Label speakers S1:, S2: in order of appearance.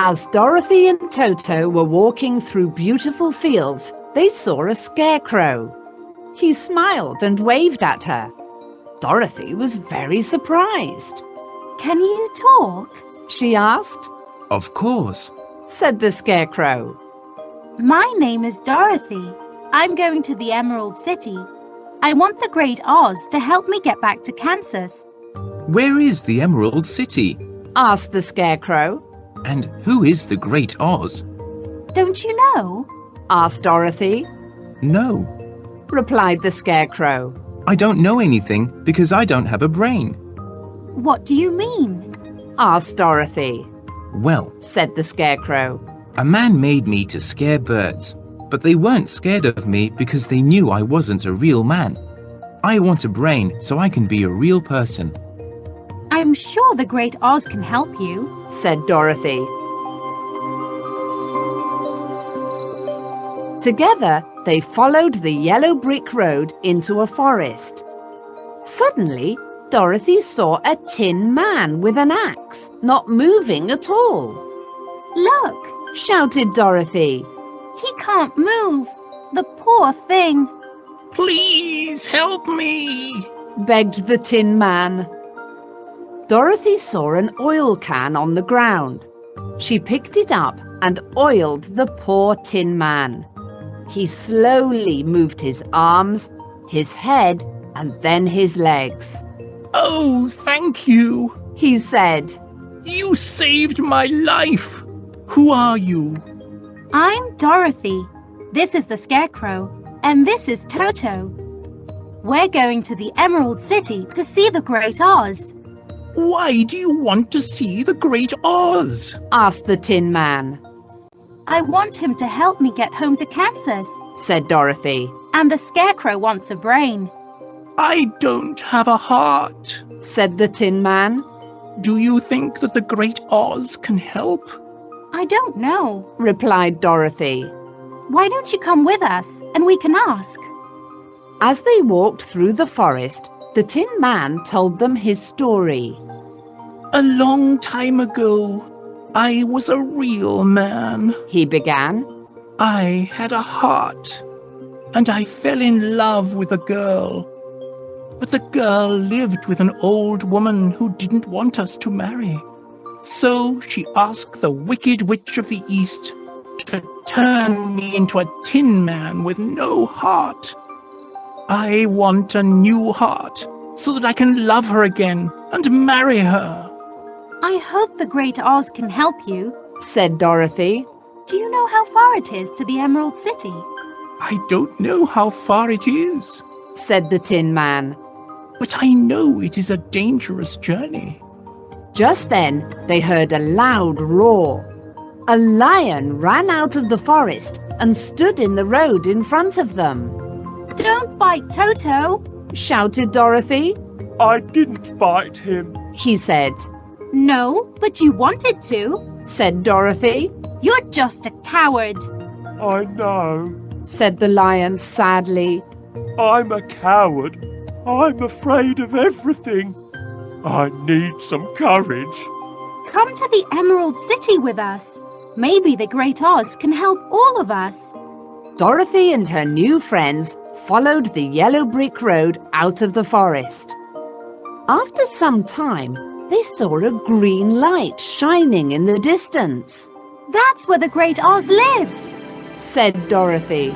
S1: As Dorothy and Toto were walking through beautiful fields, they saw a scarecrow. He smiled and waved at her. Dorothy was very surprised.
S2: Can you talk?
S1: She asked.
S3: Of course,
S1: Said the scarecrow.
S2: My name is Dorothy. I'm going to the Emerald City. I want the Great Oz to help me get back to Kansas.
S3: where is the Emerald City?
S1: Asked the scarecrow.
S3: And who is the Great Oz?
S2: Don't you know?
S1: Asked Dorothy.
S3: No,
S1: Replied the scarecrow.
S3: I don't know anything because I don't have a brain.
S2: What do you mean?
S1: Asked Dorothy.
S3: Well,
S1: Said the scarecrow.
S3: a man made me to scare birds, but they weren't scared of me because they knew I wasn't a real man. I want a brain so I can be a real person.
S2: I'm sure the Great Oz can help you.
S1: Said Dorothy. Together, they followed the yellow brick road into a forest. Suddenly, Dorothy saw a tin man with an axe, not moving at all.
S2: Look,
S1: Shouted Dorothy.
S2: he can't move. The poor thing.
S3: Please help me!
S1: Begged the tin man. Dorothy saw an oil can on the ground. She picked it up and oiled the poor tin man. He slowly moved his arms, his head, and then his legs.
S3: Oh, thank you!
S1: He said.
S3: You saved my life! Who are you?
S2: I'm Dorothy. This is the Scarecrow. And this is Toto. We're going to the Emerald City to see the Great Oz.
S3: Why do you want to see the Great Oz?
S1: Asked the tin man.
S2: I want him to help me get home to Kansas.
S1: Said Dorothy.
S2: And the Scarecrow wants a brain.
S3: I don't have a heart.
S1: Said the tin man.
S3: Do you think that the Great Oz can help?
S2: I don't know.
S1: Replied Dorothy.
S2: Why don't you come with us and we can ask?
S1: As they walked through the forest, the tin man told them his story.
S3: A long time ago, I was a real man.
S1: He began.
S3: I had a heart, and I fell in love with a girl. But the girl lived with an old woman who didn't want us to marry. So she asked the Wicked Witch of the East to turn me into a tin man with no heart. I want a new heart so that I can love her again and marry her.
S2: I hope the Great Oz can help you.
S1: Said Dorothy.
S2: Do you know how far it is to the Emerald City?
S3: I don't know how far it is,
S1: Said the tin man.
S3: but I know it is a dangerous journey.
S1: Just then they heard a loud roar. A lion ran out of the forest and stood in the road in front of them.
S2: Don't bite Toto,
S1: Shouted Dorothy.
S4: I didn't bite him.
S1: He said.
S2: No, but you wanted to.
S1: Said Dorothy.
S2: You're just a coward.
S4: I know.
S1: Said the lion sadly.
S4: I'm a coward. I'm afraid of everything. I need some courage.
S2: Come to the Emerald City with us. Maybe the Great Oz can help all of us.
S1: Dorothy and her new friends followed the yellow brick road out of the forest. After some time, they saw a green light shining in the distance.
S2: That's where the Great Oz lives.
S1: Said Dorothy.